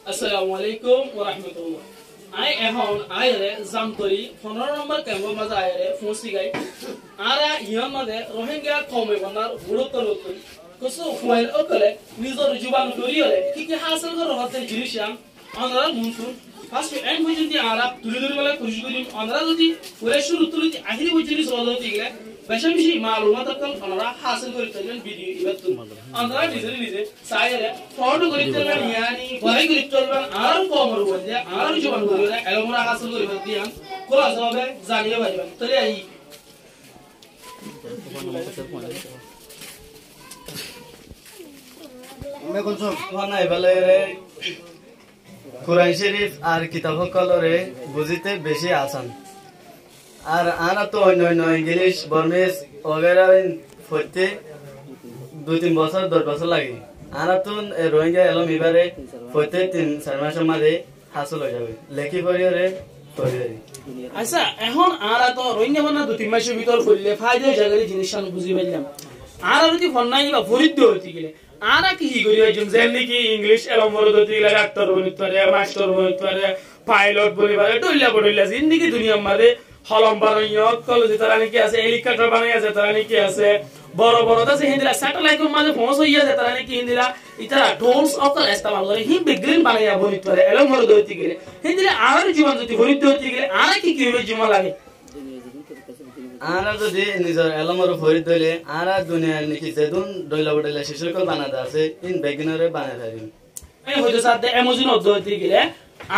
আসসালামু আলাইকুম ওয়া রাহমাতুল্লাহ। আই এখন আইরে জামতরি 15 নম্বর ক্যাম্পের মাঝে আইরে ফোসি গাই আরা ইয়ার মাঝে রোহিঙ্গা কমে বানার গুরুত্ব নতুন কিছু ফুয়েল ওকলে নিজের জীবন তৈরিরে কি কি হাসিল করা হতে জিনিসাম আমরা মুনসুন ফার্স্ট এন্ড পর্যন্ত আরা তুলি ধরে বলে খুশি করি আমরা যদি পুরো শুরু তুলি আখিরি পর্যন্ত সহজ হতে গেলে বেশি বেশি মালুমাত আমরা হাসিল করতে পারবেন ভিডিও ইবাদত আমরা নিজে সাইরে ফটো করতে পারবেন ইয়ানি ভয় করতে পারবেন আর কম রুবে আর জীবন করে এলমরা হাসিল করে দিয়াম কোলা জবাবে জানিয়ে পারবেন তাহলে এই मैं कौन सा खाना है भले रे कुरान शरीफ और किताबों कलरे बुझते बेशी आसान और आना तो अन्य इंग्लिश बर्मेज वगैरह फटते 2-3 বছর 10 বছর লাগে आना तो रोहिंग्या एलम इबारे फटते 3-4 মাসের মধ্যে হাসিল হয়ে যাবে লেখি পড়িয়ে আচ্ছা এখন আরা তো রোহিঙ্গা বানা 2-3 মাসের ভিতর করলে ফায়দা জায়গায় জিনিস আমি বুঝি পাইলাম আর যদি ফন্নাই বা ফরিদ হতে গেলে আরা কি করি একজন জানি কি ইংলিশ এলম বড় হতে গেলে ডাক্তার হইতে পারে মাস্টার হইতে পারে পাইলট বলি পারে টইলা জিন্দেগি দুনিয়ার মধ্যে হলম বানাইও কলেজে তারা নাকি আছে হেলিকপ্টার বানাই আছে তারা নাকি আছে বড় বড় আছে হিন্দিলা স্যাটেলাইটের মাঝে ফোঁস হইয়া যায় তারা নাকি হিন্দিলা ইতারা ড্রোনস অকল ইস্তেমাল করে হি বিগ্রিন বানাইয়া বলিতে পারে এলম বড় হতে গেলে হিন্দিলা আর জীবন যদি ফরিদ হতে গেলে আরা কি হবে জীবন লাগে आना तो दे निजर एलमरो फरिद दले आना दुनिया निकी जेदुन डोइला बडला शिशुकल बानादा আছে ইন বেগিনারে বানাদারি এই হইতো সাথে এমোজিন অধ্যয়তি গেলে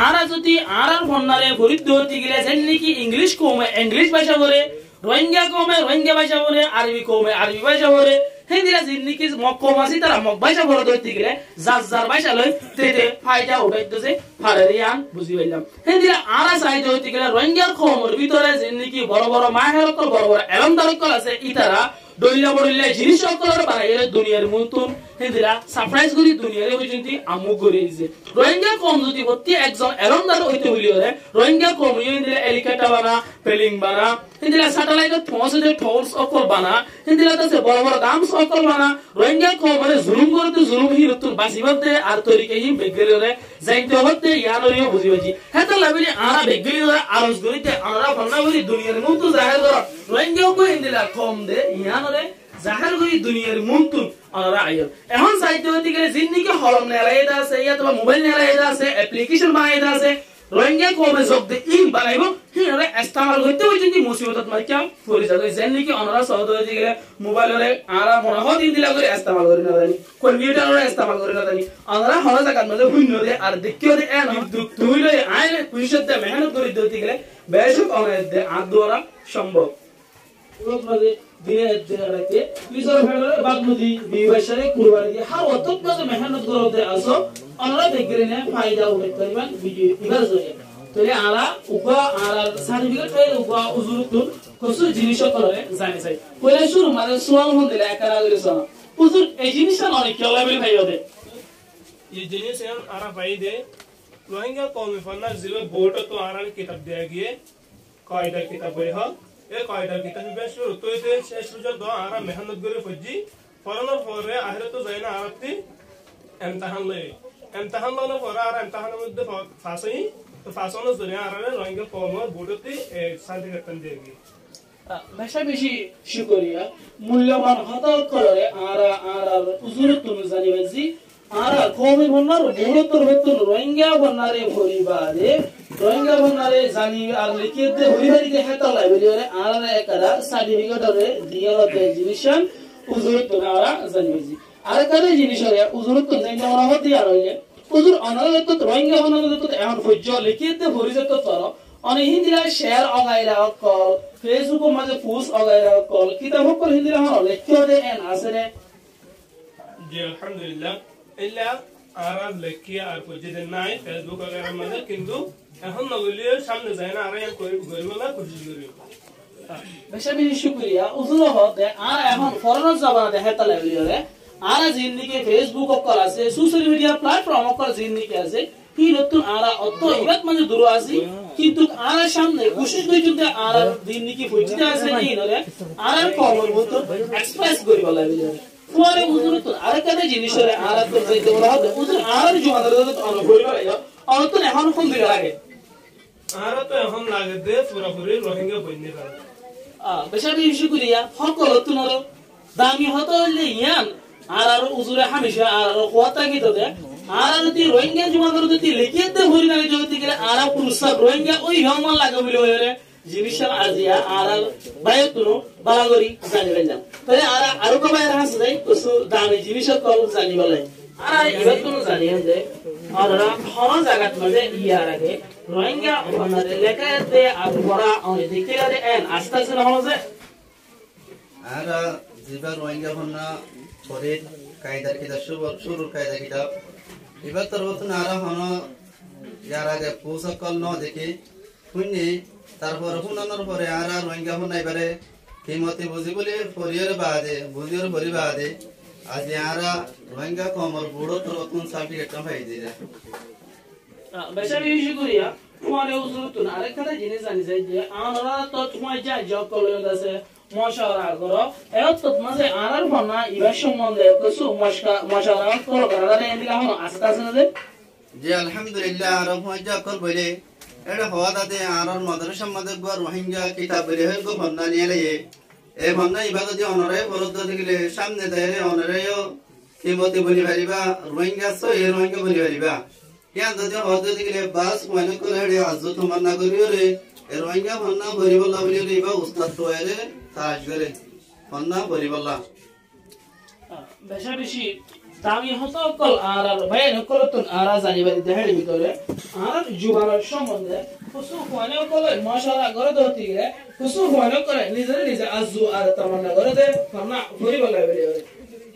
আরা যদি আরার ফন্নারে ফরিদ দতি গেলে জানি কি ইংলিশ কোমে ইংলিশ ভাষা বলে রোহিঙ্গা কোমে রোহিঙ্গা ভাষা বলে আরবি কোমে আরবি ভাষা বলে হিন্দিরা জিন্নি কি মক্কমাসি তারা মক ভাষা বলে দতি গেলে জার ভাষা লই তেতে ফায়দা উঠাইতেছে ফারেরিয়ান বুঝি পাইলাম হিন্দিরা আরা চাই দতি গেলে রোহিঙ্গার কোমর ভিতরে জিন্নি কি বড় বড় মাহেরকল বড় বড় এলমদারকল আছে ইতারা ডইলা বড়িলা জিনিস সকলের বানাইলে দুনিয়ার মতন হিন্দিরা সারপ্রাইজ করি দুনিয়ারে পর্যন্ত আমু করে দিছে রোহিঙ্গা কম যদি প্রতি একজন এলমদার হইতে হইলে রোহিঙ্গা কম হিন্দিরা হেলিকপ্টার বানা পেলিং বানা হিন্দিরা স্যাটেলাইটের পৌঁছতে টোলস অকল বানা হিন্দিরা তাছে বড় বড় দাম সকল বানা রোহিঙ্গা কম মানে জুলুম করতে জুলুম হি নতুন বাসিবাতে আর তরিকে হি বেগেলরে যাইতে হতে ইয়ানরিও বুঝিবাজি হেতা লাবিনি আরা বেগেলরে আরজ করিতে আরা ফন্না করি দুনিয়ার মতো জাহের কর রোহিঙ্গা কো হিন্দিরা কম দে ইয়ানরে জাহের করি দুনিয়ার মতো আরা আইল এখন সাইতে হতে গেলে জিন্দিকে হলম নেলাইদা আছে ইয়া তো মোবাইল নেলাইদা আছে অ্যাপ্লিকেশন বানাইদা আছে রোহিঙ্গা কমে যোগ দে ইন বানাইবো হিরে ইস্তেমাল হইতে হইতে মুসিবতত মাইকাম ফরি যাবে জানি অনরা সহজ হইতে গেলে মোবাইলরে আরা মনে হয় দিন দিলা করে ইস্তেমাল করি না জানি কম্পিউটারে ইস্তেমাল করি না জানি অনরা হল জায়গা মধ্যে হুইন দে আর দেখিও দে এন তুই লই আইলে পুলিশের দে মেহনত করি দিতে গেলে বেশক অনেক দে আদরা সম্ভব রোজ মাঝে দিনে রাতে পুলিশের ফেলে বাগমুদি বিবাশরে কুরবানি দিয়ে হার অতক মাঝে মেহনত করতে আসো অনরা দেখগরে না ফায়দা উঠাইতে পারবেন ভিডিও ইবার জয়ে তোলে আলা উপা আলা সার্টিফিকেট পাই উপা উজুরতুন কসু জিনিস করে জানি চাই কইলে শুরু মানে সোয়াল হন দিলে একারা করে সোনা উজুর এই জিনিসটা অনেক কেলাবেল ভাই ওদের ये जिनिस हम आरा भाई दे रोहिंग्या कौम फन्ना जिले बोर्ड तो आरा किताब दिया गया कायदा किताब है हा ये कायदा किताब में शुरू तो ये शेष रुजन दो आरा मेहनत करे फजी फरनर फरे आखिर तो जाइना आरती इम्तिहान लो फरा आरा इम्तिहान में दे फासई तो फासों जरिया आरा रोहिंग्या कौम बोर्ड ते सर्टिफिकेट दिया गया ভাষা বেশি শুকরিয়া মূল্যবান হতা করে আরা উজুরতুন জানিবাজি আরা কমে বন্নার বহুতর বেতন রোহিঙ্গা বন্নারে ভরিবারে রোহিঙ্গা বন্নারে জানি আর লিখিতে ভরিবারিতে হেতা লাইবেরিরে আরা একারা সার্টিফিকেটরে দিয়ালতে জিনিসন উজুরতুন আরা জানিবাজি আর কারে জিনিসরে উজুরতুন জানি আমরা হতে আরলে উজুর অনারত রোহিঙ্গা বন্নারে তো এখন ফজ্জ লিখিতে ভরিজত তর অনে হিন্দিরা শেয়ার অগাইরা কল ফেসবুক মাঝে পোস্ট অগাইরা কল কিতাব কল হিন্দিরা হল লেখিও দে এন আসরে जी अल्हम्दुलिल्लाह इल्ला आराम लेकिया আর পজিতে নাই ফেসবুক वगैरह মানে কিন্তু এখন নগলিয়ে সামনে যায় না আর আমি করিব না কোশিশ করি বেশি বেশি শুকরিয়া উজুর হতে আর এখন ফরেনার জাবানা দেখাতা লাগলিরে আর জিন্দিকে ফেসবুক কল আছে সোশ্যাল মিডিয়া প্ল্যাটফর্ম কল জিন্দিকে আছে কি নতুন আরা অত ইবাত মানে দূর আছে কিন্তু আরা সামনে কোশিশ করি যদি আরা জিন্দিকে পজিতে আছে নি নরে আর কমর মত এক্সপ্রেস করিব লাগলিরে ফুয়ারে উজুর তো আরেকটা জিনিস হলে আরাত করতে বলা হবে উজুর আর জমাদার তো অন হই গেল অন তো এখন ফোন দিলে লাগে আর তো এখন লাগে দে পুরোপুরি রোহিঙ্গা বইনে পারে বেশাবি শুকরিয়া ফকল তুনর দামি হতো হইলে ইয়ান আর উজুরে হামেশা আর কোয়াতা কি তো দে আর যদি রোহিঙ্গা জমাদার যদি লিখিয়ে দে হরি না যদি গেলে আর পুরুষ রোহিঙ্গা ওই হমান লাগে বলে হইরে জিনিসটা আজিয়া আর বায়তুনো বালাগরি জানি যাম তাহলে আর আরো কো বাইরে হাসে যাই কিছু দামি জিনিস কল জানি বলে আর এবার কোন জানি যে আর হন জায়গাত মানে ইয়ার আগে রোহিঙ্গা ওনারে লেখাতে আর বড় অনেক দিকেরে এন আস্তে আস্তে হলো যে আর জিবা রোহিঙ্গা হন্না পরে কায়দার কিতাব শুরুর কায়দা কিতাব এবার তোর বতন আর হন যার আগে পোষকল ন দেখে শুনে তারপর শুনানোর পরে আর রোহিঙ্গা হন এবারে কিমতে বুঝি বলে ফরিয়র বাদে বুঝিওর ফরি বাদে আজ আর রোহিঙ্গা কমর বুড়ো তোর বতন সার্টিফিকেট পাই দিয়ে বেশাবি শুকরিয়া ফুয়ারে উজুর তো আরেকটা জিনিস জানি যাই যে আমরা তো তোমার যা জব কলে আছে মশারা করো এত তো মাঝে আনার বনা ইবা সম্বন্ধে কিছু মশারা করো করারে এদিকে হন আস্তে আস্তে না যে আলহামদুলিল্লাহ আর মজা কল বলে এটা হওয়া দাদে আর মাদ্রাসা মধ্যে গো রোহিঙ্গা কিতাব বের হয়ে গো ভন্না নিয়ে লয়ে এই ভন্না ইবাদত যে অনরে বরদ দিলে সামনে দেরে অনরেও কিমতে বলি পারিবা রোহিঙ্গা সই রোহিঙ্গা বলি পারিবা ইয়ান যদি হদ দিলে বাস মনে করে হেডে আজত মান্না করিও রে রোহিঙ্গা ভন্না বরিবল্লা বলি রে ইবা উস্তাদ তো এরে তাজ করে ভন্না বরিবল্লা বেশা বেশি দামি হতো কল আর ভাই নকল তো আর জানিবা দিতে হেডে ভিতরে আর জুবারের সম্বন্ধে কুসু কোনে কল মাশাআল্লাহ করে দতি গে কুসু কোনে করে নিজে আজু আর তামান্না করে দে ভন্না বরিবল্লা বলি রে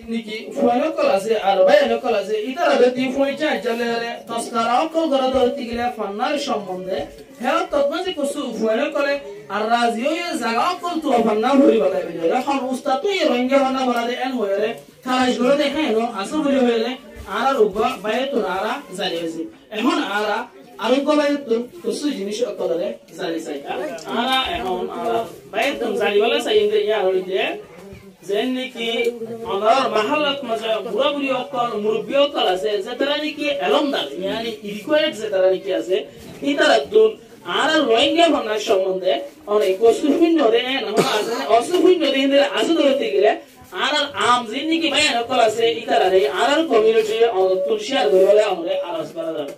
নিকি ফুয়ানো কল আছে আর বাইনো কল আছে ইতার গতি ফুইচা চলে রে তসকারা কল গরা দতি গিলা ফান্নার সম্বন্ধে হ্যাঁ ততমাজি কুসু ফুয়ানো কলে আর রাজিও এ জায়গা কল তো ফান্না ভরি বালাই বিলে এখন উস্তাদ তো এ রোহিঙ্গা ফান্না বলা দে এন হয়ে রে তারাই গরে দেখে নো আসল বলি হয়ে রে আর উবা বাইতো আরা জানিয়েছি এখন আরা আরো কো বাইতো কুসু জিনিস কলরে জানি চাইতা আরা এখন আরা বাইতো জানি বলা চাইতে ইয়া হইছে যেন নাকি আমার মাহালাত মাঝে বুড়া বুড়ি অকল মুরব্বী অকল আছে যে তারা নাকি এলমদার মানে রিকোয়ার্ড যে তারা নাকি আছে এই তারা দুন আর রোহিঙ্গা ভাষার সম্বন্ধে অনেক অসুবিধা রে না আছে অসুবিধা রে হিন্দে আসু ধরতে গেলে আর আম যে নাকি ভাই অকল আছে এই তারা রে আর কমিউনিটি অন্তর শেয়ার করে বলে আমরা আরজ করা যাবে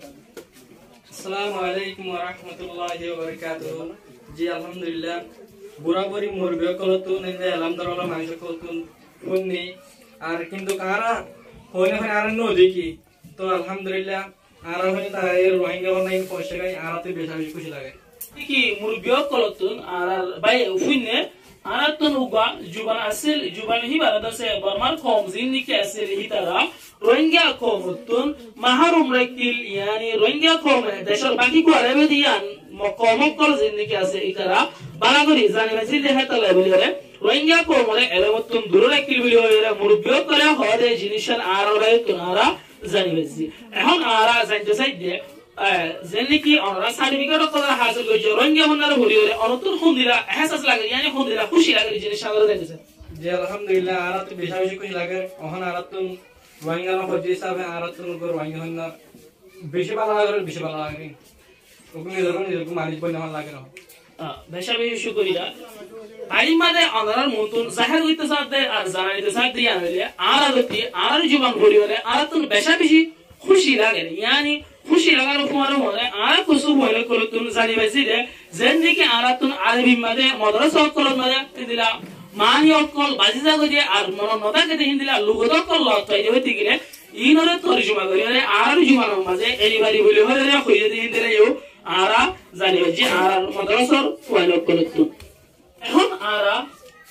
আসসালামু আলাইকুম ওয়া রাহমাতুল্লাহি ওয়া বারাকাতুহু জি আলহামদুলিল্লাহ বুড়াবুড়ি মুরগি কলতো নিন্দে আলহামদুলিল্লাহ মানুষ কলতো উন্নি আর কিন্তু কারা হইনে হয় আর নো দেখি তো আলহামদুলিল্লাহ আর হইনে তারা এর রোহিঙ্গা বানাই পয়সা গায় আর তো বেশি খুশি লাগে কি মুরগি কলতো আর ভাই উফিনে আর তো উগা জুবান আসল জুবান হি বারাদাসে বর্মার কম জিন্নিকে আসল হি তারা রোহিঙ্গা কমতুন মাহরুম রাকিল yani রোহিঙ্গা কম দেশের বাকি কো আরবে দিয়ান মকমকল জিন্নিকে আছে ইতারা বালাগরি জানি মেসি দেহে তলে বলি রে রোহিঙ্গা কমরে এলমতুন দূর রাকিল বলি হইরা মুরব্বি করে হদে জিনিসন আর রে তুনারা জানি মেসি এখন আরা জানতে চাইদে যেনকি আমরা সার্টিফিকেট করা হাসিল করেছে রোহিঙ্গা মন্নার ভরি হইরে অনতুন খুন্দিরা এহসাস লাগে yani খুন্দিরা খুশি লাগে জিনিস সাগর দেখেছে জি আলহামদুলিল্লাহ আর তো বেশি খুশি লাগে ওখানে আর তো রোহিঙ্গা হজি হিসাবে আর তো রোহিঙ্গা হন্না বেশি ভালো লাগে ওগুলো নিজের মালিক বলে আমার লাগে না বেশাবি শুকরিয়া আইমাদে আনার মতন জাহের হইতে সাথে আর জানাইতে সাথে ইয়া হইলে আর আদতি আর জীবন ভরি হলে আর তো বেশাবি খুশি লাগে yani খুশি লাগার পরে মনে আর কিছু বলে করে তুমি জানি বেশি যে যেনকি আর তো আরবি মাদে মাদ্রাসা কল মাদে দিলা মানি অকল বাজিজা গজে আর মন নদা কে দিলা লুগত কল লতাই হইতে গিয়ে ইনরে তরজমা করি আর জীবনের মাঝে এলিবারি বলে হলে হইয়ে দিলে ইও আরা জানি যে আর মাদ্রাসার ওয়াইলক করতো এখন আরা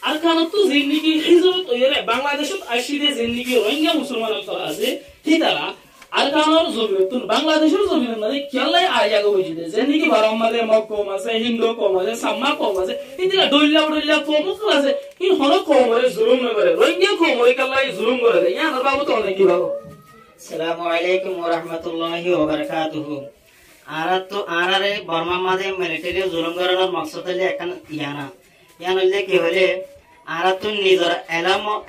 আর কারণ তো জিন্দিগি হিজরত হইরে বাংলাদেশত আসিদে জিন্দিগি রোহিঙ্গা মুসলমানক তো আছে হিতারা আর কারণ জমিতুন বাংলাদেশের জমিনের মধ্যে কেলাই আয়াগো হইছে জিন্দিগি বারমাদে মক্কম আছে হিন্দু কম আছে সাম্মা কম আছে ইদিলা দইলা কম আছে ইন হন কম করে জুলুম করে রোহিঙ্গা কম করে কেলাই জুলুম করে ইয়া আর বাবু তো অনেক কি ভালো আসসালামু আলাইকুম ওয়া রাহমাতুল্লাহি ওয়া বারাকাতুহু আরাতো আরারে বর্মা মাঝে মিলিটারি জুলুম করার মকসদ হইলে এখন ইয়ান হইলে কি হইলে আরাতো নিজের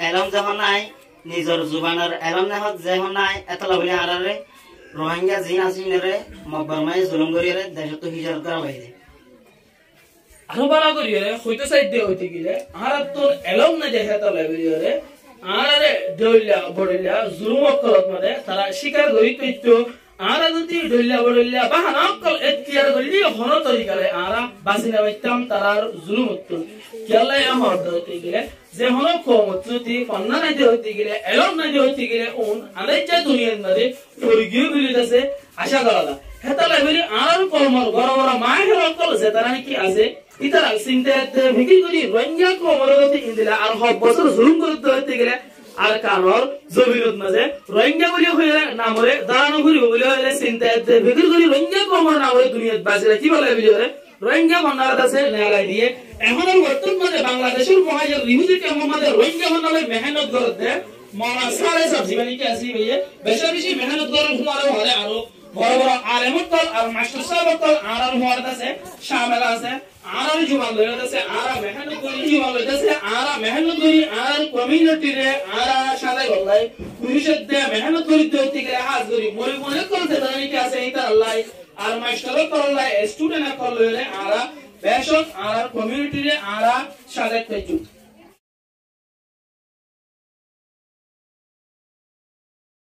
এলম যখন নাই নিজর জুবানৰ এলম নেহত যে হনাই এতলা বলি আৰাৰে রোহিঙ্গা জিন আসিনরে মকবরমাই জুলুম করিরে দেশত হিজরত করা বাইরে আরো বালা করিরে হইতে সাইড দে হইতে গিলে আরা তোর এলম না যে হেতা লাইরে আরে দইলা বড়িলা জুলুম করত মানে তারা শিকার করি তো আরা যদি দইলা বড়িলা বাহানা কল এতিয়ার করি হন তরিকালে আরা বাসিনা বাইতাম তারার জুলুম হতো কেলা এ হরদ হইতে গিলে যে হন কমতি পন্না নাই হইতে গিলে এলম নাই হইতে গিলে ওন আলাইচা দুনিয়ার মধ্যে পরিগিয়ে গলিতেছে আশা করা হেতা লাইরে আর কলমর বড় বড় মায়ের অকল যে তারা কি আছে ইতারা চিন্তাতে ভিকি করি রোহিঙ্গা কমরগতি ইন্দিলা আর হব বছর জুলুম করতে হইতে গেলে আর কানর জমিনত মাঝে রোহিঙ্গা বলি হইলে নামরে দাঁড়ানো ঘুরি বলি হইলে চিন্তাতে ভিকি করি রোহিঙ্গা কমর নামরে দুনিয়াত বাজিরা কি বলে বিজরে রোহিঙ্গা বন্যার আছে নেগাই দিয়ে এখন বর্তমান মাঝে বাংলাদেশের মহাজের রিহুজি কেমন মাঝে রোহিঙ্গা বন্যালে মেহনত করতে মানা সারে সবজি বানি কি আসি ভাইয়ে বেশি বেশি মেহনত করে ঘুমারে হলে আরো বড় বড় আলেমত কল আর মাস্টার সাহেব কল আর হওয়ার আছে শামিল আছে আর জুমান লইতে আছে আর মেহনত করি জুমান লইতে আছে আর মেহনত করি আর কমিউনিটি রে আর সাথে গলাই পুরুষের দে মেহনত করি দিতে গেলে হাজ করি মরে মনে করতে জানি কি আছে এটা আল্লাহ আর মাস্টার কল আল্লাহ স্টুডেন্ট কল লইলে আর বেশক আর কমিউনিটি রে আর সাথে পেছু